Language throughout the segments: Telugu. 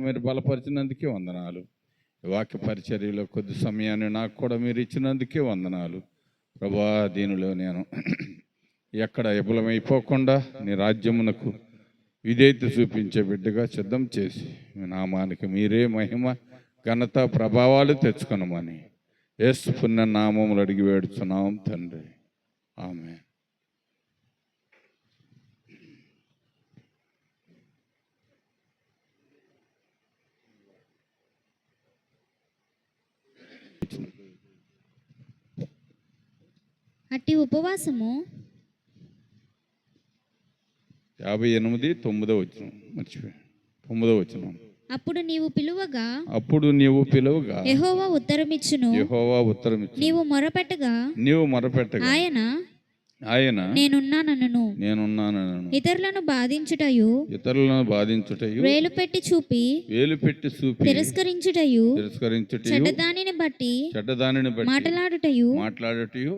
మీరు బలపరిచినందుకే వందనాలు. వాక్య పరిచర్యలో కొద్ది సమయాన్ని నాకు కూడా మీరు ఇచ్చినందుకే వందనాలు ప్రభా. దీనిలో నేను ఎక్కడ విఫలమైపోకుండా నీ రాజ్యమునకు విధేయత చూపించే బిడ్డగా సిద్ధం చేసి మీ నామానికి మీరే మహిమ ఘనత ప్రభావాలు తెచ్చుకొనమని యేసు పుణ్య నామములు అడిగి వేడుచున్నాం తండ్రి, ఆమేన్. అట్టి ఉపవాసము 58 9వ వచనం మర్చిపోయి 9వ వచనం. అప్పుడు నీవు పిలువగా యెహోవా ఉత్తరమిచ్చును. నీవు మొరపెట్టగా ఆయన నేనున్నానను. ఇతరులను బాధించుటయు వేలు పెట్టి చూపి తిరస్కరించుటయు చెడ్డదానిని బట్టి మాట్లాడుటయు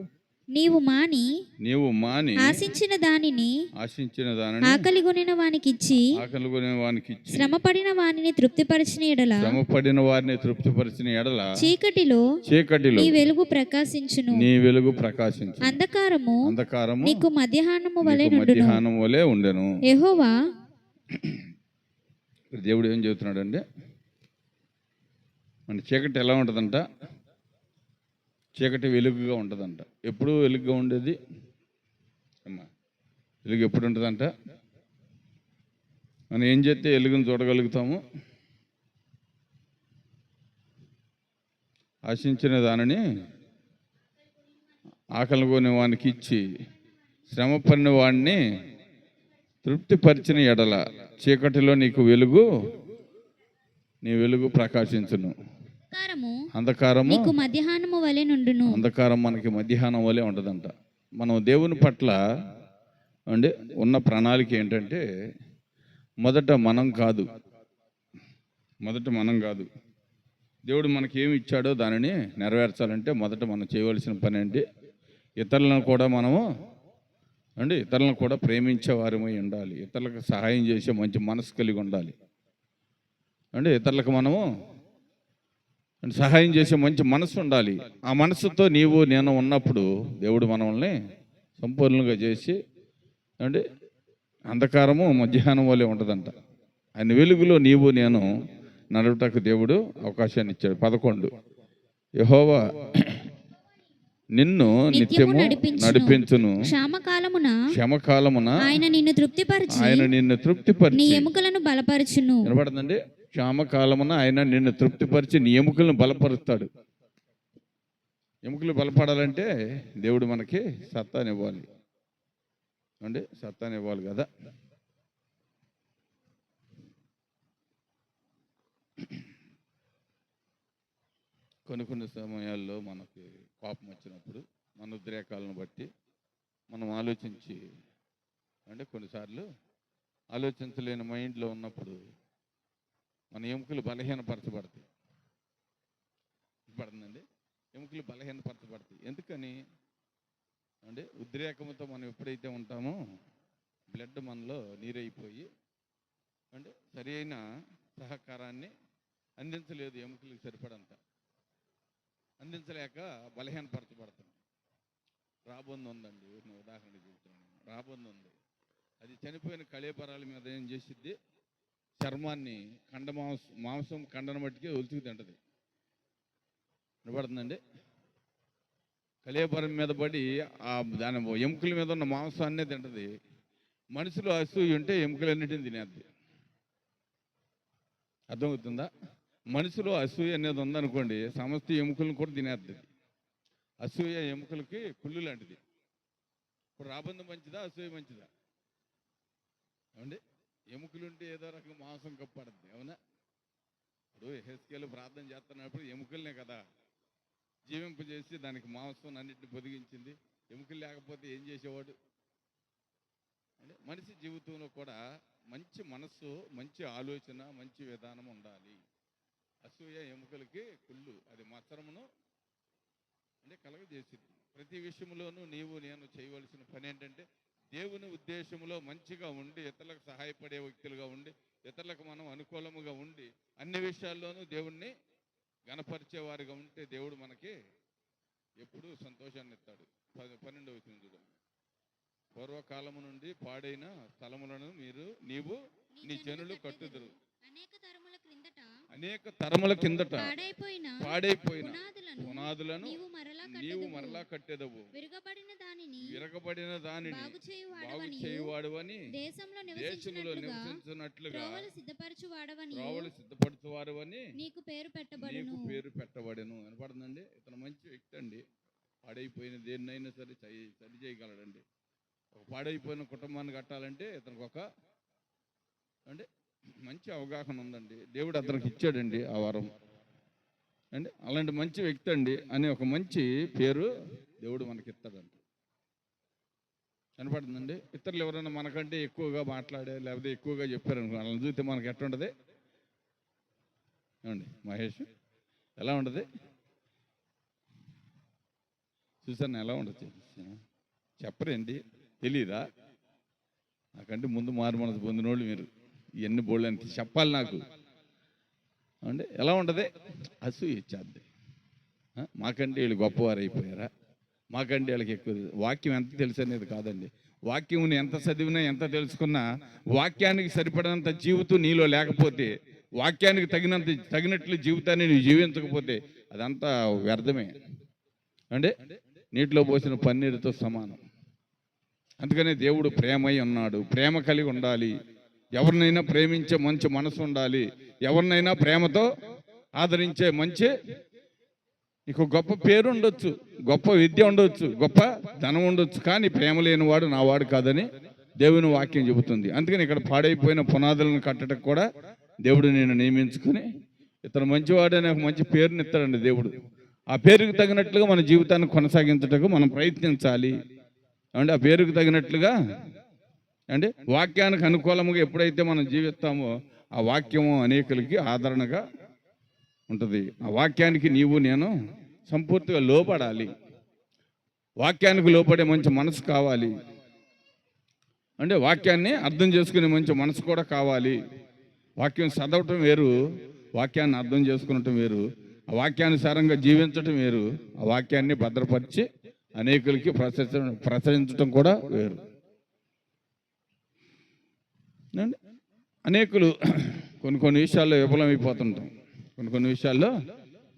నీవు మాని ఆశించిన దానిని ఆకలిగొనిన వానికి ఇచ్చి శ్రమపడిన వారిని తృప్తిపరిచిన ఎడల చీకటిలో నీ వెలుగు ప్రకాశించును. అంధకారము నీకు మధ్యాహ్నము వలె ఉండెను. యెహోవా దేవుడు ఏం చెబుతున్నాడంటే, మన చీకటి ఎలా ఉంటుందంట? చీకటి వెలుగుగా ఉంటుందంట. ఎప్పుడు వెలుగుగా ఉండేది అమ్మా? వెలుగు ఎప్పుడు ఉంటుందంట? మనం ఏం చేస్తే వెలుగును చూడగలుగుతాము? ఆశించిన దానిని ఆకలి కొని వానికి ఇచ్చి శ్రమ పడిన వాడిని తృప్తిపరిచిన ఎడల చీకటిలో నీ వెలుగు ప్రకాశించును. అంధకారము మధ్యాహ్నము వలె నుండును. అంధకారం మనకి మధ్యాహ్నం వలె ఉంటుందంట. మనం దేవుని పట్ల ఉన్న ప్రణాళిక ఏంటంటే, మొదట మనం కాదు. దేవుడు మనకి ఏమి ఇచ్చాడో దానిని నెరవేర్చాలంటే మొదట మనం చేయవలసిన పని ఏంటి? ఇతరులను కూడా ప్రేమించే వారమై ఉండాలి. ఇతరులకు సహాయం చేసే మంచి మనసు కలిగి ఉండాలి. ఇతరులకు మనము సహాయం చేసే మంచి మనసు ఉండాలి. ఆ మనసుతో నీవు నేను ఉన్నప్పుడు దేవుడు మనల్ని సంపూర్ణంగా చేసి అంధకారము మధ్యాహ్నం వల్లే ఉంటుందంట. ఆయన వెలుగులో నీవు నేను నడుటకు దేవుడు అవకాశాన్ని ఇచ్చాడు. 11 యెహోవా నిన్ను నిత్యము నడిపించును. క్షమకాలమున ఆయన నిన్ను తృప్తిపరిచి నీ ఎముకలను బలపరచును. వినపడుతుందండి? క్షామకాలమున ఆయన నిన్ను తృప్తిపరిచి నీ ఎముకలను బలపరుస్తాడు. ఎముకలు బలపడాలంటే దేవుడు మనకి సత్తానివ్వాలి. సత్తానివ్వాలి కదా. కొన్ని సమయాల్లో మనకి కోపం వచ్చినప్పుడు మన ఉద్రేకాలను బట్టి మనం ఆలోచించి కొన్నిసార్లు ఆలోచించలేని మైండ్లో ఉన్నప్పుడు మన ఎముకలు బలహీనపరచబడతాయి. ఎముకలు బలహీనపరచబడతాయి. ఎందుకని ఉద్రేకంతో మనం ఎప్పుడైతే ఉంటామో బ్లడ్ మనలో నీరైపోయి సరి అయిన సహకారాన్ని అందించలేదు. ఎముకలకు సరిపడంత అందించలేక బలహీనపరచబడతాం. రాబందు ఉందండి, ఉదాహరణ చెబుతున్నాను. రాబందు ఉంది. అది చనిపోయిన కళేబరాల మీద ఏం చేసిద్ది? చర్మాన్ని మాంసం కండను మట్టికి ఒలుచుకు తింటది. వినపడుతుందండి? కళేబరం మీద పడి దాని ఎముకల మీద ఉన్న మాంసాన్నే తింటది. మనుషులు అసూయ ఉంటే ఎముకలన్నిటిని తినేద్ది. అర్థమవుతుందా? మనుషులు అసూయ అనేది ఉందనుకోండి, సమస్త ఎముకలను కూడా తినేద్ది. అసూయ ఎముకలకి కుళ్ళు లాంటిది. ఇప్పుడు రాబందు మంచిదా, అసూయ మంచిదా? ఎముకలుంటే ఏదో రకంగా మాంసం కప్పడుద్ది. అవునా? ఇప్పుడు హెస్కేలు ప్రార్థన చేస్తున్నప్పుడు ఎముకలనే కదా జీవింపజేసి దానికి మాంసం అన్నింటిని పొదిగించింది. ఎముకలు లేకపోతే ఏం చేసేవాడు? మనిషి జీవితంలో కూడా మంచి మనస్సు, మంచి ఆలోచన, మంచి విధానం ఉండాలి. అసూయ ఎముకలకి కుళ్ళు, అది మత్సరమును కలగజేసింది. ప్రతి విషయంలోనూ నీవు నేను చేయవలసిన పని ఏంటంటే, దేవుని ఉద్దేశంలో మంచిగా ఉండి ఇతరులకు సహాయపడే వ్యక్తులుగా ఉండి ఇతరులకు మనం అనుకూలముగా ఉండి అన్ని విషయాల్లోనూ దేవుణ్ణి గణపరిచేవారిగా ఉంటే దేవుడు మనకి ఎప్పుడూ సంతోషాన్ని ఇస్తాడు. 12వ వచనం చూడండి. పూర్వకాలము నుండి పాడైన స్థలములను నీవు నీ జనులు కట్టుదురు. అనేక తరముల కిందట పాడైపోయిన పునాదులను నీవు మరలా కట్టెదవు. విరగబడిన దానిని బాగు చేయువాడవని, దేశంలో నివసించున్నట్లుగా త్రోవలు సిద్ధపరచువాడవని నీకు పేరు పెట్టబడెను. వినపడుతుందండి? ఇతను మంచి వ్యక్తి అండి. పాడైపోయిన దేన్నైనా సరే సరి చేయగలడండి. ఒక పాడైపోయిన కుటుంబాన్ని కట్టాలంటే ఇతనికి ఒక అంటే మంచి అవగాహన ఉందండి. దేవుడు అతనికి ఇచ్చాడండి ఆ వరం అండి. అలాంటి మంచి వ్యక్తి అండి అని ఒక మంచి పేరు దేవుడు మనకి ఇస్తాడండి. కనపడుతుందండి? ఇతరులు ఎవరైనా మనకంటే ఎక్కువగా మాట్లాడే లేకపోతే ఎక్కువగా చెప్పారనుకో, వాళ్ళని చూస్తే మనకి ఎట్లా ఉండదు ఏమండి? మహేష్ ఎలా ఉండదు చూసాను? ఎలా ఉండదు చెప్పరేంటి? తెలీదా? నాకంటే ముందు మారు మనసు పొందినోళ్ళు మీరు. ఇవన్నీ బోళ్ళు అని చెప్పాలి నాకు అంటే ఎలా ఉంటుంది? అసూయ ఇచ్చేద్ది. మాకంటే వీళ్ళు గొప్పవారు అయిపోయారా, మాకంటే వీళ్ళకి ఎక్కువ వాక్యం ఎంత తెలుసు అనేది కాదండి. వాక్యం ఎంత చదివినా ఎంత తెలుసుకున్నా వాక్యానికి సరిపడినంత జీవితం నీలో లేకపోతే, వాక్యానికి తగినట్లు జీవితాన్ని నువ్వు జీవించకపోతే అదంతా వ్యర్థమే అంటే నీటిలో పోసిన పన్నీరుతో సమానం. అందుకనే దేవుడు ప్రేమై ఉన్నాడు. ప్రేమ కలిగి ఉండాలి. ఎవరినైనా ప్రేమించే మంచి మనసు ఉండాలి. ఎవరినైనా ప్రేమతో ఆదరించే మంచి నీకు గొప్ప పేరు ఉండొచ్చు, గొప్ప విద్య ఉండొచ్చు, గొప్ప ధనం ఉండొచ్చు, కానీ ప్రేమ లేనివాడు నా వాడు కాదని దేవుని వాక్యం చెబుతుంది. అందుకని ఇక్కడ పాడైపోయిన పునాదులను కట్టడం కూడా దేవుడు నేను నియమించుకుని ఇతను మంచివాడని ఒక మంచి పేరుని ఇస్తాడండి దేవుడు. ఆ పేరుకు తగినట్లుగా మన జీవితాన్ని కొనసాగించటకు మనం ప్రయత్నించాలి. అంటే ఆ పేరుకు తగినట్లుగా అంటే వాక్యానికి అనుకూలంగా ఎప్పుడైతే మనం జీవిస్తామో ఆ వాక్యము అనేకులకి ఆదరణగా ఉంటుంది. ఆ వాక్యానికి నీవు నేను సంపూర్తిగా లోపడాలి. వాక్యానికి లోపడే మంచి మనసు కావాలి. అంటే వాక్యాన్ని అర్థం చేసుకునే మంచి మనసు కూడా కావాలి. వాక్యం చదవటం వేరు, వాక్యాన్ని అర్థం చేసుకునటం వేరు, ఆ వాక్యానుసారంగా జీవించటం వేరు, ఆ వాక్యాన్ని భద్రపరిచి అనేకులకి ప్రసరించటం కూడా వేరు. అనేకులు కొన్ని విషయాల్లో విఫలమైపోతుంటాం, కొన్ని విషయాల్లో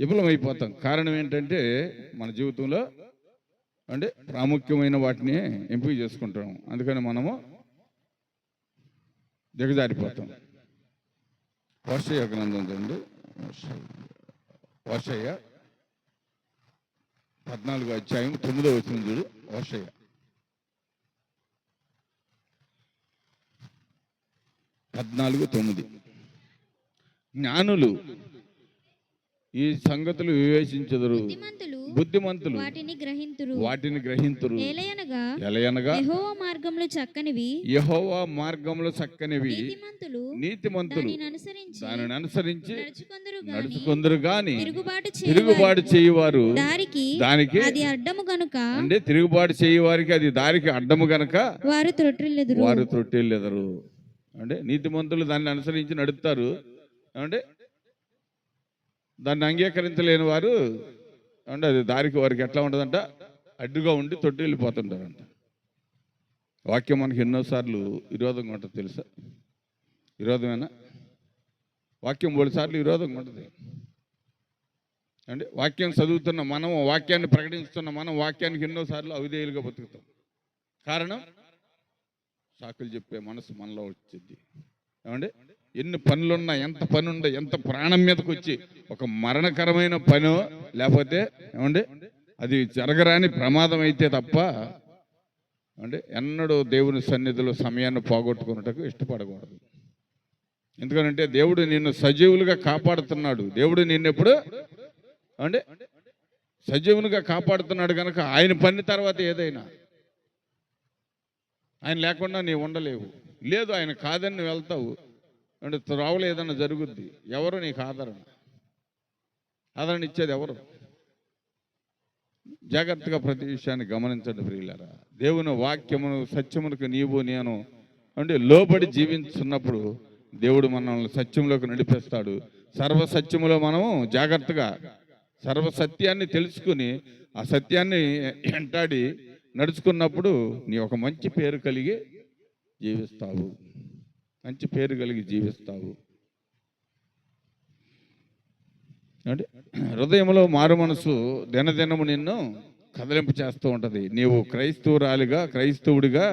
విఫలమైపోతాం. కారణం ఏంటంటే మన జీవితంలో అంటే ప్రాముఖ్యమైన వాటిని ఎంపిక చేసుకుంటాం. అందుకని మనము దిగజారిపోతాం. వర్షయ్య గ్రంథం చూడండి. వర్షయ్య 14వ అధ్యాయం 9వ వచనం చూడు. వర్షయ్య 14:9. జ్ఞానులు ఈ సంగతులు వివేచించెదరు, బుద్ధిమంతులు వాటిని గ్రహింతురు. ఎలయనగా యెహోవా మార్గములు చక్కనివి, నీతిమంతులు దానిని అనుసరించి నడుచుకొందురు గాని తిరుగుబాటు చేయువారు దానికి అంటే తిరుగుబాటు చేయువారికి అది దారికి అడ్డము గనక వారు త్రొట్టిల్లెదరు. అంటే నీతిమంతులు దాన్ని అనుసరించి నడుపుతారు, అంటే దాన్ని అంగీకరించలేని వారు అంటే అది దారికి వారికి ఎట్లా ఉంటుందంట, అడ్డుగా ఉండి తొట్టి వెళ్ళిపోతుంటారంట. వాక్యం మనకి ఎన్నోసార్లు విరోధంగా ఉంటుంది తెలుసా? విరోధమేనా? వాక్యం 3 సార్లు విరోధంగా ఉంటుంది. అంటే వాక్యం చదువుతున్న మనం, వాక్యాన్ని ప్రకటిస్తున్న మనం వాక్యానికి ఎన్నోసార్లు అవిధేయులుగా బతుకుతాం. కారణం సాకులు చెప్పే మనసు మనలో వచ్చింది. ఏమంటే ఎన్ని పనులున్నా, ఎంత పని ఉండే, ఎంత ప్రాణం మీదకి వచ్చి ఒక మరణకరమైన పనో లేకపోతే ఏమంటే అది జరగరాని ప్రమాదం అయితే తప్ప అంటే ఎన్నడూ దేవుని సన్నిధిలో సమయాన్ని పోగొట్టుకున్నట్టుకు ఇష్టపడకూడదు. ఎందుకంటే దేవుడు నిన్ను సజీవులుగా కాపాడుతున్నాడు. దేవుడు నిన్నెప్పుడు అంటే సజీవునిగా కాపాడుతున్నాడు కనుక ఆయన పని తర్వాత ఏదైనా ఆయన లేకుండా నీవు ఉండలేవు. లేదు ఆయన కాదని నువ్వు వెళ్తావు అంటే త్రోవలో ఏదన్నా జరుగుద్ది. ఎవరు నీకు ఆదరణ ఇచ్చేది ఎవరు? జాగ్రత్తగా ప్రతి విషయాన్ని గమనించండి ప్రియులారా. దేవుని వాక్యమును సత్యమునకు నీవు నేను అంటే లోబడి జీవించున్నప్పుడు దేవుడు మనల్ని సత్యంలోకి నడిపిస్తాడు. సర్వసత్యములో మనము జాగ్రత్తగా సర్వసత్యాన్ని తెలుసుకుని ఆ సత్యాన్ని వెంటాడి నడుచుకున్నప్పుడు నీ ఒక మంచి పేరు కలిగి జీవిస్తావు. మంచి పేరు కలిగి జీవిస్తావు. అంటే హృదయంలో మారు మనసు దినదినము నిన్ను కదలింపు చేస్తూ ఉంటుంది. నీవు క్రైస్తవురాలిగా క్రైస్తవుడిగా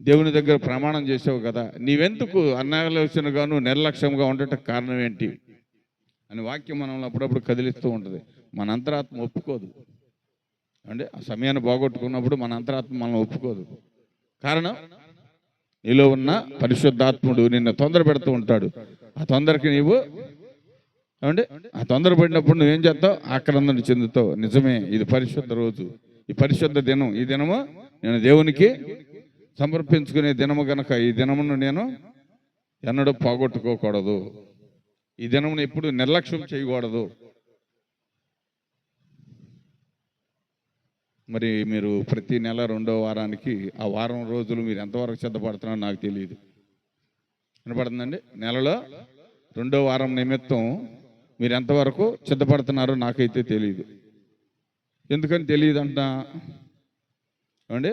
దేవుని దగ్గర ప్రమాణం చేసావు కదా, నీవెందుకు అనాలోచనగాను నిర్లక్ష్యంగా ఉండటం కారణం ఏంటి అని వాక్యం మనల్ని అప్పుడప్పుడు కదిలిస్తూ ఉంటుంది. మన అంతరాత్మ ఒప్పుకోదు. అంటే ఆ సమయాన్ని బాగొట్టుకున్నప్పుడు మన అంతరాత్మ మనల్ని ఒప్పుకోదు. కారణం నీలో ఉన్న పరిశుద్ధాత్ముడు నిన్ను తొందర పెడుతూ ఉంటాడు. ఆ తొందరకి నీవు అంటే ఆ తొందరపడినప్పుడు నువ్వేం చేస్తావు? ఆక్రందన చెందుతావు. నిజమే, ఇది పరిశుద్ధ రోజు, ఈ పరిశుద్ధ దినం, ఈ దినము నేను దేవునికి సమర్పించుకునే దినము గనక ఈ దినమును నేను ఎన్నడూ పోగొట్టుకోకూడదు. ఈ దినమును ఎప్పుడు నిర్లక్ష్యం చేయకూడదు. మరి మీరు ప్రతి నెల 2వ వారానికి ఆ వారం రోజులు మీరు ఎంతవరకు సిద్ధపడుతున్నారో నాకు తెలియదు. వినపడుతుందండి? నెలలో 2వ వారం నిమిత్తం మీరు ఎంతవరకు సిద్ధపడుతున్నారో నాకైతే తెలియదు. ఎందుకని తెలియదు అంటా అంటే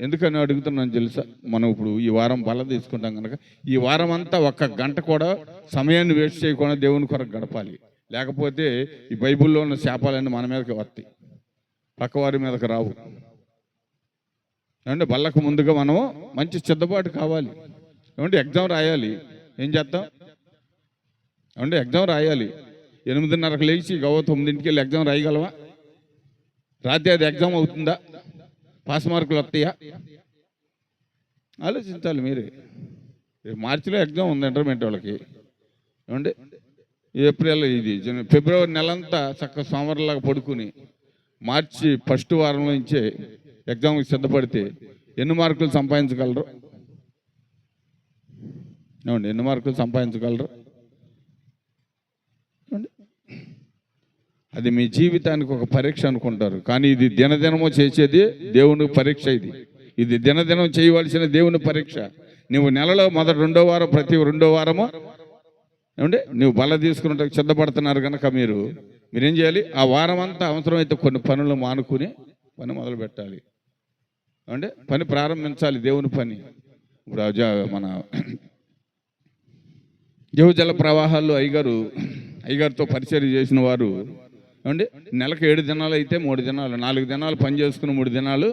ఎందుకని అడుగుతున్నాను తెలుసా? మనం ఇప్పుడు ఈ వారం బల తీసుకుంటాం కనుక ఈ వారం అంతా 1 గంట కూడా సమయాన్ని వేస్ట్ చేయకుండా దేవుని కొరకు గడపాలి. లేకపోతే ఈ బైబిల్లో ఉన్న శాపాలన్నీ మన మీదకి వస్తాయి, పక్కవారి మీదకి రావు. అంటే బల్లకు ముందుగా మనము మంచి సిద్ధపాటు కావాలి. ఏమంటే ఎగ్జామ్ రాయాలి, ఏం చేస్తాం? అంటే ఎగ్జామ్ రాయాలి. 8:30కి లేచి 9ంటికి వెళ్ళి ఎగ్జామ్ రాయగలవా? రాత్రి అది ఎగ్జామ్ అవుతుందా? పాస్ మార్కులు వస్తాయా? ఆలోచించాలి మీరే. మార్చిలో ఎగ్జామ్ ఉంది ఇంటర్మీడియట్ వాళ్ళకి. ఏమంటే ఏప్రిల్ ఇది ఫిబ్రవరి నెలంతా చక్కగా సోమవారంలాగా పడుకుని మార్చి 1వ వారంలో నుంచే ఎగ్జామ్కి సిద్ధపడితే ఎన్ని మార్కులు సంపాదించగలరు? ఏమండి ఎన్ని మార్కులు సంపాదించగలరు? అది మీ జీవితానికి ఒక పరీక్ష అనుకుంటారు, కానీ ఇది దినదినము చేసేది దేవుని పరీక్ష. ఇది దినదినం చేయవలసిన దేవుని పరీక్ష. నువ్వు నెలలో మొదటి 2వ వారం ప్రతి 2వ వారము ఏమంటే నువ్వు బల తీసుకున్నట్టు సిద్ధపడుతున్నారు కనుక మీరేం చేయాలి? ఆ వారం అంతా అవసరమైతే కొన్ని పనులు మానుకుని పని మొదలు పెట్టాలి. అంటే పని ప్రారంభించాలి, దేవుని పని. ఇప్పుడు మన జీవజల ప్రవాహాల్లో అయ్యగారితో పరిచర్య చేసిన వారు ఏమంటే నెలకు 7 దినాలు అయితే 3 దినాలు 4 దినాలు పని చేసుకుని 3 దినాలు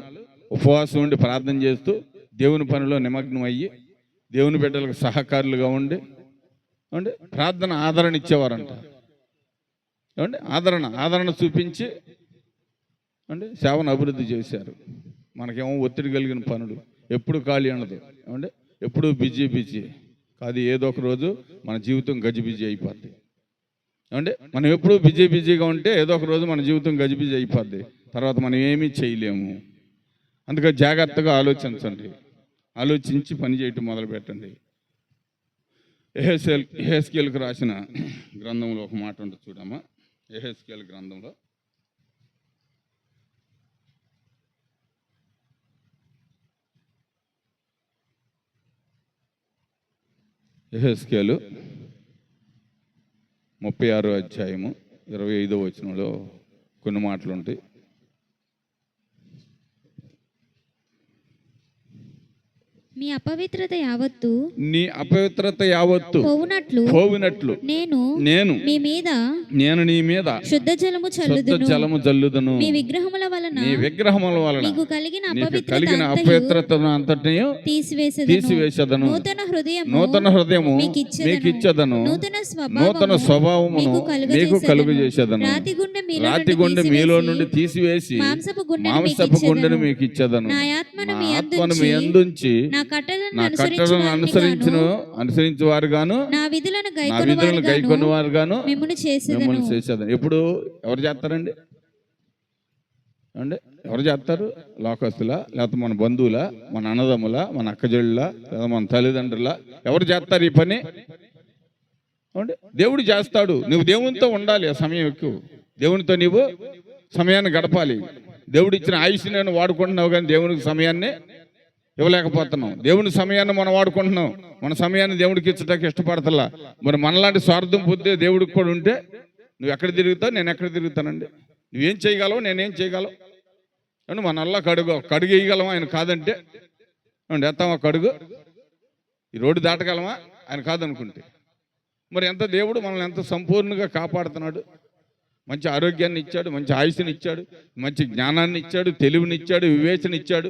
ఉపవాసం ఉండి ప్రార్థన చేస్తూ దేవుని పనిలో నిమగ్నం అయ్యి దేవుని బిడ్డలకు సహకారులుగా ఉండి అంటే ప్రార్థన ఆదరణ ఇచ్చేవారంట. ఏమంటే ఆదరణ చూపించి అంటే సేవను అభివృద్ధి చేశారు. మనకేమో ఒత్తిడి కలిగిన పనులు, ఎప్పుడు ఖాళీ ఉండదు. ఏమంటే ఎప్పుడు బిజీ కాదు, ఏదో ఒక రోజు మన జీవితం గజిబిజీ అయిపోద్ది. అంటే మనం ఎప్పుడు బిజీగా ఉంటే ఏదో ఒక రోజు మన జీవితం గజిబిజీ అయిపోద్ది, తర్వాత మనం ఏమీ చేయలేము. అందుకని జాగ్రత్తగా ఆలోచించండి, ఆలోచించి పని చేయటం మొదలు పెట్టండి. యెహెజ్కేలుకు రాసిన గ్రంథంలో ఒక మాట ఉంటుంది చూడమ్మా. యెహెజ్కేలు గ్రంథంలో యెహెజ్కేలు 36వ అధ్యాయము 25వ వచనంలో కొన్ని మాటలు ఉంటాయి. నీ అపవిత్రత యావత్తు పోవునట్లు నేను నీ మీద శుద్ధ జలము చల్లుదును. నీ విగ్రహముల వలన నీకు కలిగిన అపవిత్రతను అంతటిని తీసివేసెదను. నూతన హృదయము మీకు ఇచ్చెదను. నూతన స్వభావమును మీకు కలుగజేసేదను. రాతి గుండె మీలో నుండి తీసివేసి మాంసపు గుండెను మీకు ఇచ్చెదను. నా ఆత్మను మీ యందుంచి నా కట్టడలను అనుసరించే వారు గాను నా విధులను గైకొను వారు గాను మిమ్మును చేసేదను. ఎప్పుడు ఎవరు చేస్తారండి? అంటే ఎవరు చేస్తారు? లోకస్తుల, లేకపోతే మన బంధువుల, మన అన్నదమ్ముల, మన అక్కజెళ్ళ, లేదా మన తల్లిదండ్రుల? ఎవరు చేస్తారు ఈ పని? అంటే దేవుడు చేస్తాడు. నువ్వు దేవునితో ఉండాలి. ఆ సమయం ఎక్కువ దేవునితో నీవు సమయాన్ని గడపాలి. దేవుడు ఇచ్చిన ఆయుష్ నేను వాడుకుంటున్నావు, కానీ దేవునికి సమయాన్ని ఇవ్వలేకపోతున్నాం. దేవుని సమయాన్ని మనం వాడుకుంటున్నాం, మన సమయాన్ని దేవుడికి ఇచ్చడానికి ఇష్టపడతలా. మరి మనలాంటి స్వార్థం పొద్దే దేవుడికి కూడా ఉంటే నువ్వు ఎక్కడ తిరుగుతావు, నేను ఎక్కడ తిరుగుతానండి. నువ్వేం చేయగలవు, నేనేం చేయగలవు అని మన అల్లా కడుగు వేయగలమా ఆయన కాదంటే? అండి ఎత్తామా కడుగు? ఈ రోడ్డు దాటగలమా ఆయన కాదనుకుంటే? మరి ఎంత దేవుడు మనల్ని ఎంత సంపూర్ణంగా కాపాడుతున్నాడు. మంచి ఆరోగ్యాన్ని ఇచ్చాడు, మంచి ఆయుష్ని ఇచ్చాడు, మంచి జ్ఞానాన్ని ఇచ్చాడు, తెలివిని ఇచ్చాడు, వివేచన ఇచ్చాడు.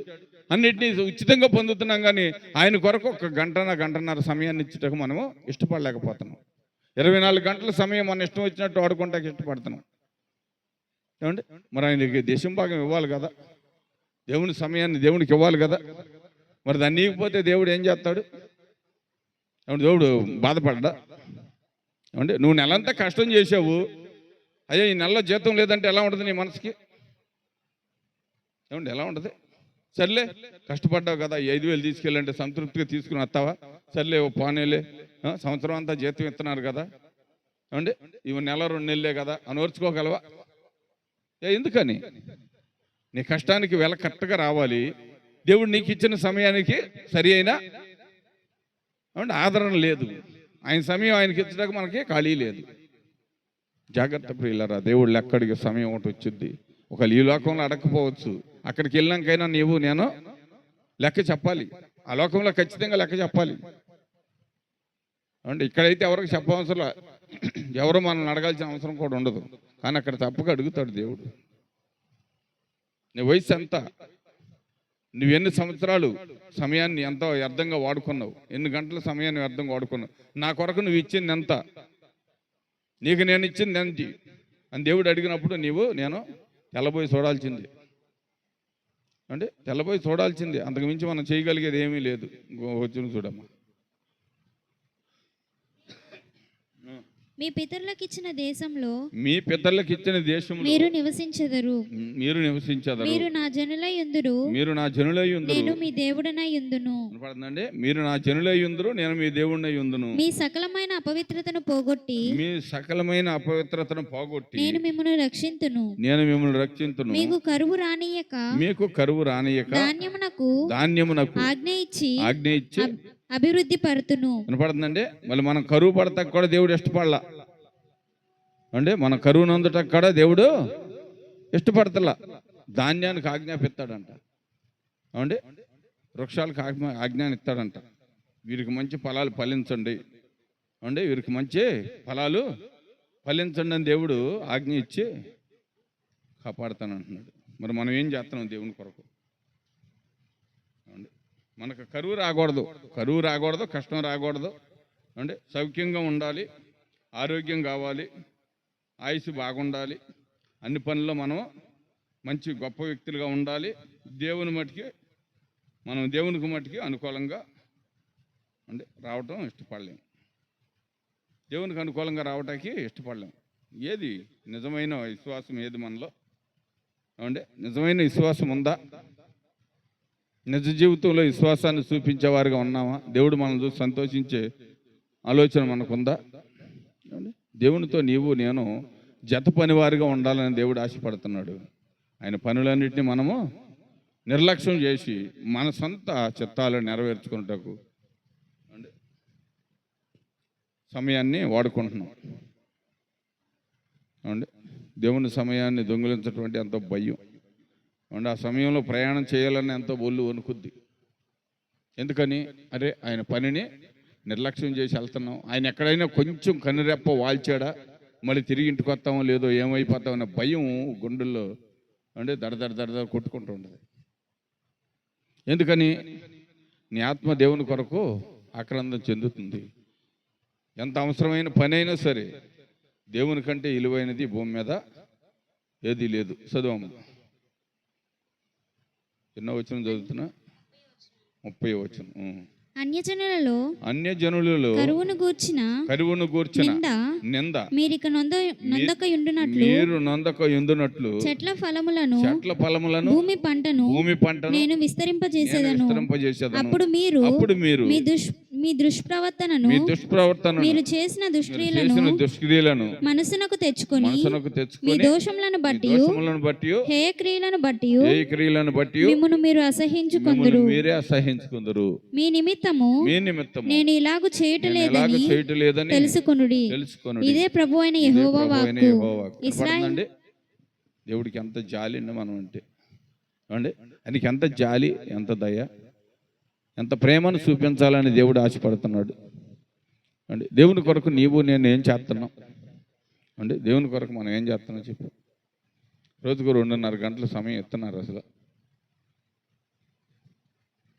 అన్నిటినీ ఉచితంగా పొందుతున్నాం. కానీ ఆయన కొరకు ఒక గంటన్నర సమయాన్ని ఇచ్చేటకు మనము ఇష్టపడలేకపోతున్నాం. 24 గంటల సమయం మన ఇష్టం వచ్చినట్టు వాడుకుంటాకి ఇష్టపడుతున్నాం. ఏమండి మరి ఆయనకి దేశం భాగం ఇవ్వాలి కదా, దేవుని సమయాన్ని దేవునికి ఇవ్వాలి కదా. మరి దాన్ని ఇవ్వకపోతే దేవుడు ఏం చేస్తాడు? ఏమంటే దేవుడు బాధపడ్డా? ఏమంటే నువ్వు నెలంతా కష్టం చేసావు, అయ్యో ఈ నెలలో జీతం లేదంటే ఎలా ఉంటుంది నీ మనసుకి? ఏమండి ఎలా ఉంటుంది? సర్లే కష్టపడ్డావు కదా, 5,000 తీసుకెళ్ళంటే సంతృప్తిగా తీసుకుని వస్తావా? సర్లే ఓ పానేలే, సంవత్సరం అంతా జీతం ఇస్తున్నారు కదా, ఏమండి ఇవి నెల 2 నెలలే కదా అని ఓర్చుకోగలవా? ఎందుకని? నీ కష్టానికి వెల కరెక్ట్గా రావాలి. దేవుడు నీకు ఇచ్చిన సమయానికి సరి అయినా అంటే ఆదరణ లేదు. ఆయన సమయం ఆయనకి ఇచ్చడానికి మనకి ఖాళీ లేదు. జాగ్రత్త ప్రియులారా, దేవుళ్ళు ఎక్కడికి సమయం ఒకటి వచ్చింది. ఒక ఈ లోకంలో అడగకపోవచ్చు, అక్కడికి వెళ్ళినాకైనా నేను లెక్క చెప్పాలి. ఆ లోకంలో ఖచ్చితంగా లెక్క చెప్పాలి. అంటే ఇక్కడైతే ఎవరికి చెప్పవసరం, ఎవరు మనల్ని అడగాల్సిన అవసరం కూడా ఉండదు. కానీ అక్కడ తప్పక అడుగుతాడు దేవుడు. నీ వయసు ఎంత, నువ్వెన్ని సంవత్సరాలు సమయాన్ని ఎంతో వ్యర్థంగా వాడుకున్నావు, ఎన్ని గంటల సమయాన్ని వ్యర్థంగా వాడుకున్నావు, నా కొరకు నువ్వు ఇచ్చింది ఎంత, నీకు నేను ఇచ్చింది ఎంత అని దేవుడు అడిగినప్పుడు నేను తెల్లబోయి చూడాల్సింది. అంటే తెల్లబోయి చూడాల్సింది, అంతకు మించి మనం చేయగలిగేది ఏమీ లేదు. వచ్చిన చూడమ్మా. మీ పితరులకు ఇచ్చిన దేశంలో మీరు నివసించెదరు. మీరు నా జనులై యుందురు. నేను మీ దేవుడనై యుందును. మీరు నా జనులై యుందురు, నేను మీ దేవుడనై యుందును. మీ సకలమైన అపవిత్రతను పోగొట్టి నేను మిమ్మును రక్షింతును. మీకు కరువు రానియక ధాన్యమునకు ఆజ్ఞ ఇచ్చి అభివృద్ధి పరుతును. వినపడుతుందండి. మళ్ళీ మనం కరువు పడతాక కూడా దేవుడు ఇష్టపడలా. అంటే మన కరువు నందుటకు కూడా దేవుడు ఇష్టపడతలా. ధాన్యానికి ఆజ్ఞాపిస్తాడంట. అంటే వృక్షాలకు ఆజ్ఞాన్ని ఇస్తాడంట. వీరికి మంచి ఫలాలు ఫలించండి, అంటే వీరికి మంచి ఫలాలు ఫలించండి అని దేవుడు ఆజ్ఞ ఇచ్చి కాపాడుతానంటున్నాడు. మరి మనం ఏం చేస్తున్నాం దేవుని కొరకు? మనకు కరువు రాకూడదు, కష్టం రాకూడదు, అంటే సౌఖ్యంగా ఉండాలి, ఆరోగ్యం కావాలి, ఆయుష్ బాగుండాలి, అన్ని పనుల్లో మనం మంచి గొప్ప వ్యక్తులుగా ఉండాలి. దేవునికి మట్టుకి అనుకూలంగా అంటే రావటం ఇష్టపడలేము. దేవునికి అనుకూలంగా రావటానికి ఇష్టపడలేము. ఏది నిజమైన విశ్వాసం ఏది మనలో? అంటే నిజమైన విశ్వాసం ఉందా? నిజ జీవితంలో విశ్వాసాన్ని చూపించేవారుగా ఉన్నామా? దేవుడు మనల్ని చూసి సంతోషించే ఆలోచన మనకుందా? దేవునితో నేను జత పనివారిగా ఉండాలని దేవుడు ఆశపడుతున్నాడు. ఆయన పనులన్నింటినీ మనము నిర్లక్ష్యం చేసి మన సొంత చిత్తాలను నెరవేర్చుకున్నటకు సమయాన్ని వాడుకుంటున్నాం. అంటే దేవుని సమయాన్ని దొంగిలించటువంటి ఎంతో భయం. అంటే ఆ సమయంలో ప్రయాణం చేయాలని ఎంతో ఒళ్ళు వణుకుద్ది. ఎందుకని? అరే ఆయన పనిని నిర్లక్ష్యం చేసి వెళ్తున్నాం, ఆయన ఎక్కడైనా కొంచెం కనురెప్ప వాల్చాడా మళ్ళీ తిరిగి ఇంటికి వస్తామో లేదో, ఏమైపోతామన్న భయం గుండెల్లో అంటే దడ కొట్టుకుంటూ ఉంటుంది. ఎందుకని? నీ ఆత్మ దేవుని కొరకు ఆక్రందం చెందుతుంది. ఎంత అవసరమైన పని అయినా సరే దేవుని కంటే విలువైనది భూమి మీద ఏది లేదు. చదువు ఎన్నో వచనం చదువుతున్నా, 30వ వచనం. అన్యజనులలో కరువును గూర్చిన నింద మీరు నొందక యుండునట్లు చెట్ల ఫలములను భూమి పంటను నేను విస్తరింపజేసేదను. అప్పుడు మీరు మీ దుష్ప్రవర్తనను మీరు చేసిన దుష్క్రియలను మనసునకు తెచ్చుకొని మీ దోషములను బట్టి హేయ క్రియలను బట్టి మిమ్మును మీరు అసహించుకొందురు. మీ నిమిత్తము నేను ఇలాగు చేయటలేదని తెలుసుకొనుడి. ఇదే ప్రభు అయిన యెహోవా వాక్కు. ఇశ్రాయేలు దేవుడికి ఎంత జాలి అండి మనం అంటే అండి, ఆయనకి ఎంత జాలి, ఎంత దయ, ఎంత ప్రేమను చూపించాలని దేవుడు ఆశపడుతున్నాడు అండి. దేవుని కొరకు నీవు నేను ఏం చేస్తున్నాం అండి? దేవుని కొరకు మనం ఏం చేస్తున్నాం చెప్పు. రోజుకు 2.5 గంటల సమయం ఇస్తున్నారు అసలు,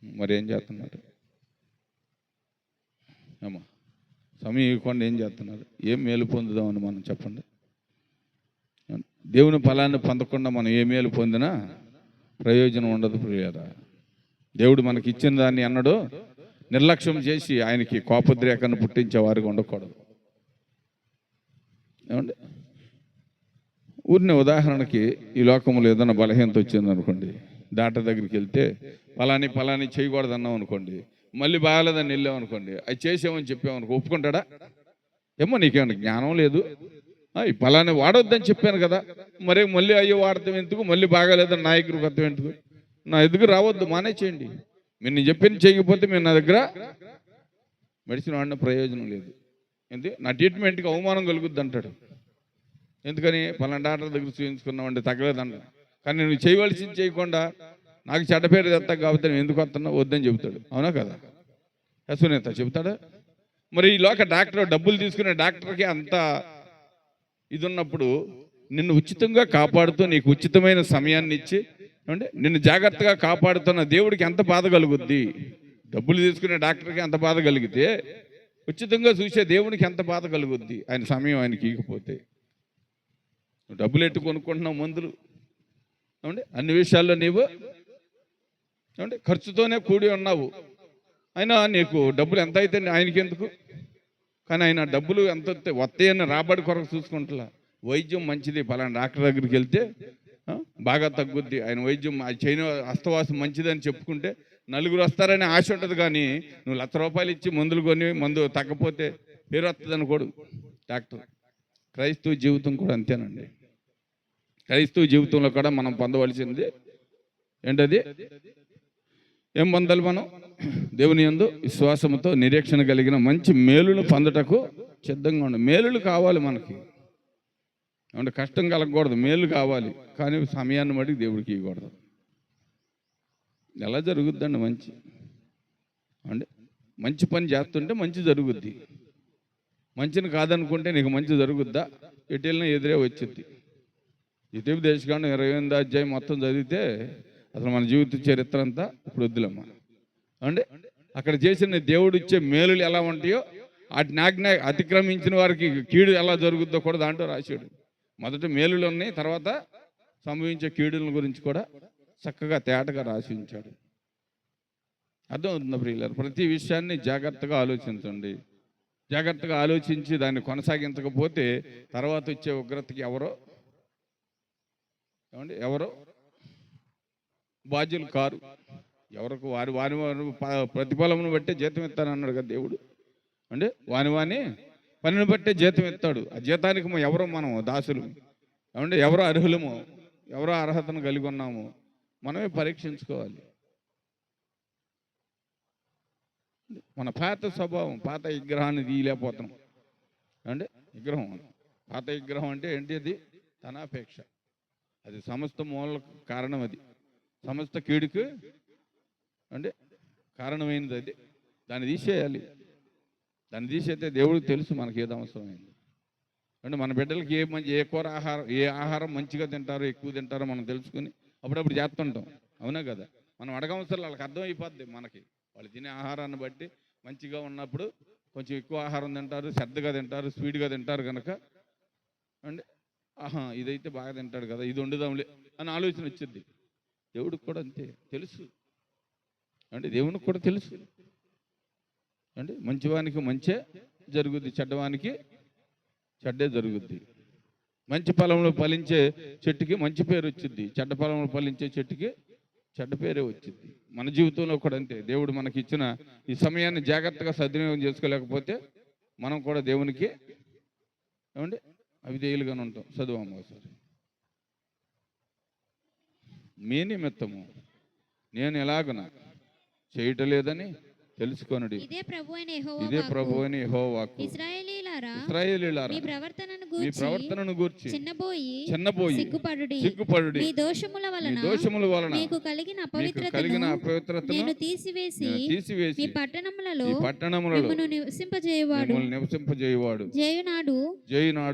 మరి ఏం చేస్తున్నారు అమ్మా? సమయం ఇవ్వకుండా ఏం చేస్తున్నారు? ఏం మేలు పొందుదామని మనం చెప్పండి. దేవుని ఫలాన్ని పొందకుండా మనం ఏ మేలు పొందినా ప్రయోజనం ఉండదు ప్రియులారా. దేవుడు మనకి ఇచ్చిన దాన్ని అన్నాడు నిర్లక్ష్యం చేసి ఆయనకి కోపద్రేకాన్ని పుట్టించే వారికి ఉండకూడదు. ఏమండి, ఊరిని ఉదాహరణకి ఈ లోకంలో ఏదైనా బలహీనత వచ్చింది అనుకోండి, డాక్టర్ దగ్గరికి వెళ్తే ఫలాని చేయకూడదు అన్నాం అనుకోండి, మళ్ళీ బాగాలేదని వెళ్ళాం అనుకోండి, అది చేసామని చెప్పామనుకో, ఒప్పుకుంటాడా? ఏమో నీకేమన్నా జ్ఞానం లేదు, ఈ ఫలాన్ని వాడొద్దని చెప్పాను కదా, మరే మళ్ళీ అయ్యో వాడతాం ఎందుకు, మళ్ళీ బాగాలేదని నా దగ్గరకు వద్దాం ఎందుకు, నా ఎదుగు రావద్దు, మానే చేయండి. మీరు నేను చెప్పింది చేయకపోతే మీరు నా దగ్గర మెడిసిన్ వాడిన ప్రయోజనం లేదు. ఎందుకు? నా ట్రీట్మెంట్కి అవమానం కలుగుద్ది అంటాడు. ఎందుకని? ఫలానా డాక్టర్ దగ్గర చూపించుకున్నామంటే తగ్గలేదంట, కానీ నువ్వు చేయవలసింది చేయకుండా నాకు చెడ్డ పేరు తెస్తా కాబట్టి నేను ఎందుకు వస్తున్నావు వద్దని చెబుతాడు. అవునా కదా? సునీత చెబుతాడా? మరి ఈ లోక డాక్టర్ డబ్బులు తీసుకునే డాక్టర్కి అంత ఇది ఉన్నప్పుడు నిన్ను ఉచితంగా కాపాడుతూ నీకు ఉచితమైన సమయాన్ని ఇచ్చి అంటే నిన్ను జాగ్రత్తగా కాపాడుతున్న దేవుడికి ఎంత బాధ కలుగుద్ది? డబ్బులు తీసుకునే డాక్టర్కి ఎంత బాధ కలిగితే ఉచితంగా చూసే దేవునికి ఎంత బాధ కలుగుద్ది ఆయన సమయం ఆయనకి ఇకపోతే. డబ్బులు ఎట్టు కొనుక్కుంటున్నావు మందులు ఏమంటే అన్ని విషయాల్లో నీవు ఏమంటే ఖర్చుతోనే కూడి ఉన్నావు. అయినా నీకు డబ్బులు ఎంత అయితే ఆయనకి ఎందుకు? కానీ ఆయన డబ్బులు ఎంత వస్తాయని రాబడి కొరకు చూసుకుంటా. వైద్యం మంచిది, పలానా డాక్టర్ దగ్గరికి వెళ్తే బాగా తగ్గుద్ది, ఆయన వైద్యం చైనా హస్తవాసం మంచిదని చెప్పుకుంటే నలుగురు వస్తారని ఆశ ఉంటుంది. కానీ నువ్వు ₹1,00,000 ఇచ్చి మందులు కొని మందు తగ్గపోతే పేరు వస్తుంది అనుకోడు డాక్టర్. క్రైస్తవ జీవితం కూడా అంతేనండి. క్రైస్తవ జీవితంలో కూడా మనం పొందవలసింది ఏంటది? ఏం పొందాలి మనం? దేవుని యందు విశ్వాసంతో నిరీక్షణ కలిగిన మంచి మేలును పొందటకు సిద్ధంగా ఉండాలి. మేలులు కావాలి మనకి, అంటే కష్టం కలగకూడదు, మేలు కావాలి. కానీ సమయాన్ని బట్టి దేవుడికి ఇవ్వకూడదు. ఎలా జరుగుద్దండి? అంటే మంచి పని చేస్తుంటే మంచి జరుగుద్ది, మంచిని కాదనుకుంటే నీకు మంచి జరుగుద్దా? ఎటెళ్ళినా ఎదురే వచ్చింది. ద్వితీయోపదేశకాండం 28వ అధ్యాయం మొత్తం చదివితే అసలు మన జీవిత చరిత్ర అంతా ఇప్పుడు వద్దులమ్మా. అంటే అక్కడ చేసిన దేవుడు ఇచ్చే మేలులు ఎలా ఉంటాయో వాటిని ఆజ్ఞ అతిక్రమించిన వారికి కీడు ఎలా జరుగుద్దో కూడా దాంట్లో రాశాడు. మొదట మేలులు ఉన్నాయి, తర్వాత సంభవించే కీడుల గురించి కూడా చక్కగా తేటగా రాసి ఉంచాడు. అర్థం అవుతుంది ప్రియులారా? ప్రతి విషయాన్ని జాగ్రత్తగా ఆలోచించండి. జాగ్రత్తగా ఆలోచించి దాన్ని కొనసాగించకపోతే తర్వాత వచ్చే ఉగ్రతకి ఎవరో బాధ్యులు కారు. ఎవరికి వారి వారి ప్రతిఫలమును బట్టే జీతం ఇస్తానన్నాడు కదా దేవుడు. అంటే వాని పనిని బట్టే జీతం ఇస్తాడు. ఆ జీతానికి మనం దాసులు ఏమంటే ఎవరో అర్హులము, ఎవరో అర్హతను కలిగి ఉన్నాము, మనమే పరీక్షించుకోవాలి. మన పాత స్వభావం, పాత విగ్రహాన్ని తీయలేకపోతున్నాం. అంటే విగ్రహం, పాత విగ్రహం అంటే ఏంటి? అది తనాపేక్ష. అది సమస్త మూల కారణం, అది సమస్త కీడుకు అంటే కారణమైనది. అది దాన్ని తీసేయాలి. దాన్ని తీసేస్తే దేవుడికి తెలుసు మనకి ఏది అవసరమైంది. అంటే మన బిడ్డలకి ఏ ఆహారం మంచిగా తింటారో, ఎక్కువ తింటారో మనం తెలుసుకుని అప్పుడప్పుడు చేస్తుంటాం. అవునా కదా? మనం అడగవసరం వాళ్ళకి అర్థమైపోద్ది. మనకి వాళ్ళు తినే ఆహారాన్ని బట్టి మంచిగా ఉన్నప్పుడు కొంచెం ఎక్కువ ఆహారం తింటారు, శ్రద్ధగా తింటారు, స్పీడ్గా తింటారు కనుక అంటే ఇదైతే బాగా తింటాడు కదా, ఇది వండుదాంలే అని ఆలోచన వచ్చింది. దేవుడికి కూడా అంతే తెలుసు. అంటే దేవునికి కూడా తెలుసు. అంటే మంచివానికి మంచే జరుగుద్ది, చెడ్డవానికి చెడ్డే జరుగుద్ది. మంచి ఫలంలో ఫలించే చెట్టుకి మంచి పేరు వచ్చింది, చెడ్డ ఫలంలో ఫలించే చెట్టుకి చెడ్డ పేరే వచ్చింది. మన జీవితంలో కూడా అంతే. దేవుడు మనకి ఇచ్చిన ఈ సమయాన్ని జాగ్రత్తగా సద్వినియోగం చేసుకోలేకపోతే మనం కూడా దేవునికి ఏమండి అవిధేయులుగానే ఉంటాం. చదువు ఒకసారి. మీ నిమిత్తము నేను ఎలాగన చేయటం లేదని తెలుసుకొనుడి. ఇదే ప్రభువైన యెహోవా వాక్కు. ఇశ్రాయేలీయులారా, ఇశ్రాయేలీయులారా, మీ ప్రవర్తనను గూర్చి చిన్నబోయి సిగ్గుపడుడి. సిగ్గుపడుడి. మీ దోషముల వలన మీకు కలిగిన అపవిత్రతను నేను తీసివేసి మీ పట్టణములలో మిమ్మును నివసింపజేయువాడు. జయునాడు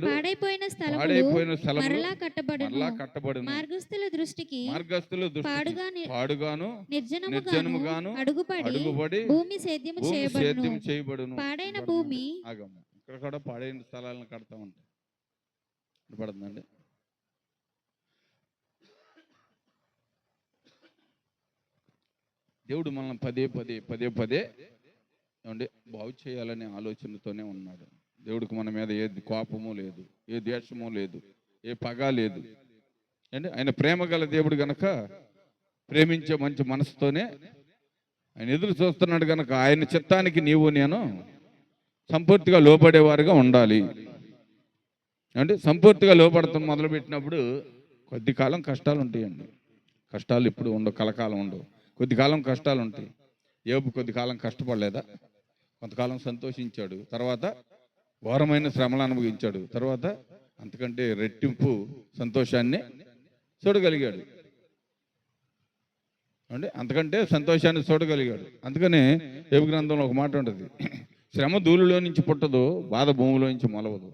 పాడైపోయిన స్థలములు మరలా కట్టబడును. మార్గస్థుల దృష్టికి పాడుగాను నిర్జనముగాను అడుగుపడి భూమి సేద్యము చేయబడును. పాడైన భూమి ఇక్కడ కూడా పాడైన స్థలాలను కడతా ఉంటాయి. పడుతుందండి. దేవుడు మనల్ని పదే ఏమండి బాగు చేయాలనే ఆలోచనతోనే ఉన్నాడు. దేవుడికి మన మీద ఏ కోపము లేదు, ఏ ద్వేషము లేదు, ఏ పగ లేదు. అంటే ఆయన ప్రేమ గల దేవుడు గనక ప్రేమించే మంచి మనసుతోనే ఆయన ఎదురు చూస్తున్నాడు కనుక ఆయన చిత్తానికి నీవు నేను సంపూర్తిగా లోబడేవారుగా ఉండాలి. అంటే సంపూర్తిగా లోబడతాం మొదలుపెట్టినప్పుడు కొద్ది కాలం కష్టాలు ఉంటాయండి. కష్టాలు ఇప్పుడు ఉండవు, కలకాలం ఉండవు. కొద్ది కాలం కష్టాలు ఉంటాయి. యోబు కొద్ది కాలం కష్టపడలేదా? కొంతకాలం సంతోషించాడు, తర్వాత ఘోరమైన శ్రమలు అనుభవించాడు, తర్వాత అంతకంటే రెట్టింపు సంతోషాన్ని చూడగలిగాడు. అంటే అంతకంటే సంతోషాన్ని చూడగలిగాడు. అందుకనే యోబు గ్రంథంలో ఒక మాట ఉంటుంది, శ్రమ ధూళిలో నుంచి పుట్టదు, బాధ భూమిలో నుంచి మొలవదు.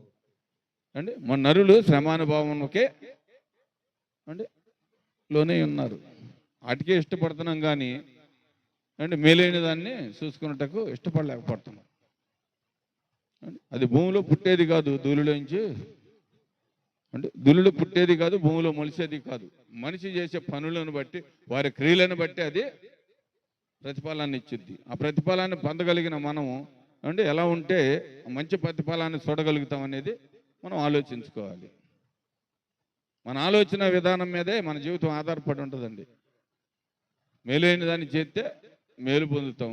అంటే మన నరులు శ్రమానుభవంకే అంటే లోనే ఉన్నారు. వాటికే ఇష్టపడుతున్నాం కానీ అంటే మేలైన దాన్ని చూసుకున్నట్టుకు ఇష్టపడలేకపోతున్నాం. అది భూమిలో పుట్టేది కాదు, ధూళిలోంచి అంటే ధూళిలో పుట్టేది కాదు, భూమిలో మొలిసేది కాదు. మనిషి చేసే పనులను బట్టి, వారి క్రియలను బట్టి అది ప్రతిఫలాన్ని ఇచ్చింది. ఆ ప్రతిఫలాన్ని పొందగలిగిన మనము అంటే ఎలా ఉంటే మంచి ప్రతిఫలాన్ని చూడగలుగుతాం అనేది మనం ఆలోచించుకోవాలి. మన ఆలోచన విధానం మీదే మన జీవితం ఆధారపడి ఉంటుందండి. మేలైన దాన్ని చేస్తే మేలు పొందుతాం,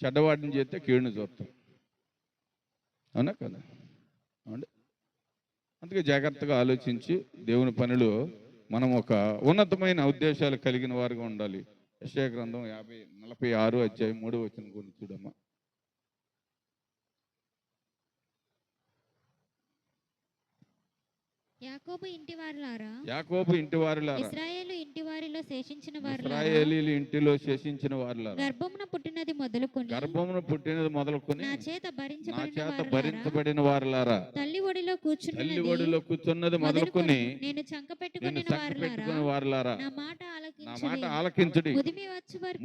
చెడ్డవాటిని చేస్తే కీడుని చూస్తాం. అవునా కదా? అవునండి. అందుకే జాగ్రత్తగా ఆలోచించి దేవుని పనిలో మనం ఒక ఉన్నతమైన ఉద్దేశాలు కలిగిన వారుగా ఉండాలి. యెషయా గ్రంథం 46:3 గురించి చూడమ్మా. యాకోబు ఇంటి వారులారా, ఇశ్రాయేలు ఇంటి వారిలో శేషించిన ఇశ్రాయేలీయుల ఇంటిలో శేషించిన వారులారా, గర్భమున పుట్టినది మొదలుకొని నా చేత భరించబడిన వారులారా, తల్లి ఒడిలో కూర్చున్నది మొదలుకొని నేను చంక పెట్టుకుని వారులారా, నా మాట ఆలకించుడి.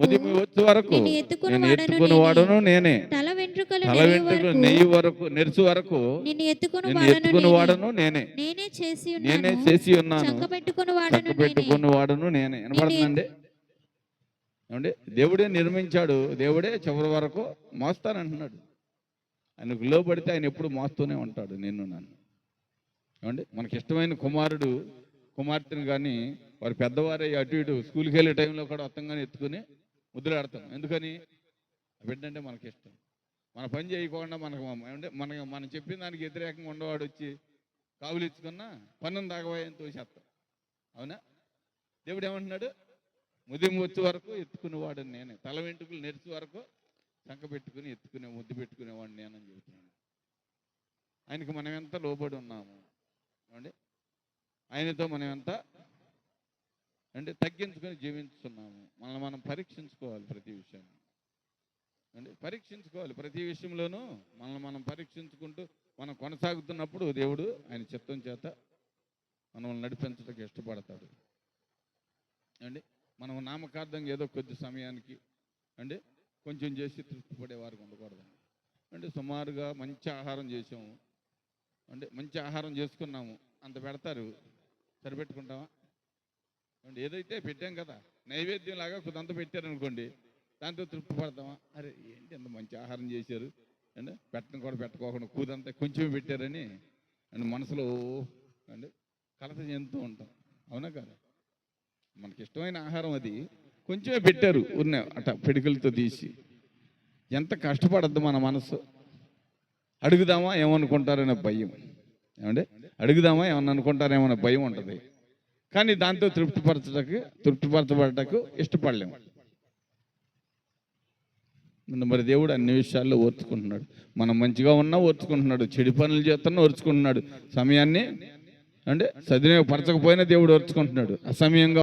ముదిమి వచ్చే వరకు నేను ఎత్తుకుని వాడును నేనే. తల వెంట్రుకలు నెయ్యి వరకు నెరుసు వరకు నిన్ను ఎత్తుకుని వాడను నేనే. నేనే చేసి ఉన్నాను, చక్క పెట్టుకుని వాడును నేనే. వినపడుతుందండి? ఏమండి? దేవుడే నిర్మించాడు, దేవుడే చివరి వరకు మోస్తానంటున్నాడు. ఆయనకు లోబడితే ఆయన ఎప్పుడు మోస్తూనే ఉంటాడు నిన్ను నన్ను. ఏమండి? మనకి ఇష్టమైన కుమార్తెను కానీ వారు పెద్దవారే అటు ఇటు స్కూల్కి వెళ్ళే టైంలో కూడా మొత్తంగానే ఎత్తుకుని ముద్దులాడతాం. ఎందుకని? బిడ్డంటే మనకి ఇష్టం. మన పని చేయకుండా మనం చెప్పిన దానికి వ్యతిరేకంగా ఉండవాడు వచ్చి కావులు ఇచ్చుకున్నా పన్నును దాగవాయని తోసేస్తాం. అవునా? దేవుడు ఏమంటున్నాడు? ముదిమి వచ్చే వరకు ఎత్తుకునేవాడు నేనే, తల వెంట్రుకలు నెరిచే వరకు చంక పెట్టుకుని ముద్దు పెట్టుకునేవాడు నేనని చెబుతున్నాను. ఆయనకు మనం ఎంత లోబడి ఉన్నాము అండి? ఆయనతో మనం ఎంత అంటే తగ్గించుకొని జీవించుతున్నాము. మనం పరీక్షించుకోవాలి ప్రతి విషయాన్ని. అంటే పరీక్షించుకోవాలి ప్రతి విషయంలోనూ. మనం పరీక్షించుకుంటూ మనం కొనసాగుతున్నప్పుడు దేవుడు ఆయన చిత్తం చేత మనల్ని నడిపించడానికి ఇష్టపడతాడు. అండి మనం నామకార్థంగా ఏదో కొద్ది సమయానికి అంటే కొంచెం చేసి తృప్తి వారికి ఉండకూడదండి. అంటే సుమారుగా మంచి ఆహారం చేసాము, అంటే మంచి ఆహారం చేసుకున్నాము, అంత పెడతారు, సరిపెట్టుకుంటామా? అంటే ఏదైతే పెట్టాం కదా నైవేద్యం లాగా కొంత పెట్టారనుకోండి, దాంతో తృప్తి పడతామా? అరే ఏంటి ఎంత మంచి ఆహారం చేశారు అంటే పెట్టడం కూడా పెట్టుకోకుండా కూదంతా కొంచెం పెట్టారని అండ్ మనసులో అంటే కలత చెందుతూ ఉంటాం. అవునా కదా? మనకి ఇష్టమైన ఆహారం అది, కొంచెమే పెట్టారు ఉన్న అట పిడికలతో తీసి. ఎంత కష్టపడద్దు మన మనసు. అడుగుదామా ఏమనుకుంటారనే భయం. ఏమంటే అడుగుదామా ఏమన్నా అనుకుంటారేమో భయం ఉంటుంది. కానీ దాంతో తృప్తిపరచబడటకు ఇష్టపడలేము. మరి దేవుడు అన్ని విషయాల్లో ఓర్చుకుంటున్నాడు. మనం మంచిగా ఉన్నా ఓర్చుకుంటున్నాడు, చెడు పనులు చేస్తున్నా ఓర్చుకుంటున్నాడు, సమయాన్ని అంటే సద్వినియోగపరచకపోయినా దేవుడు ఓర్చుకుంటున్నాడు, అసమయంగా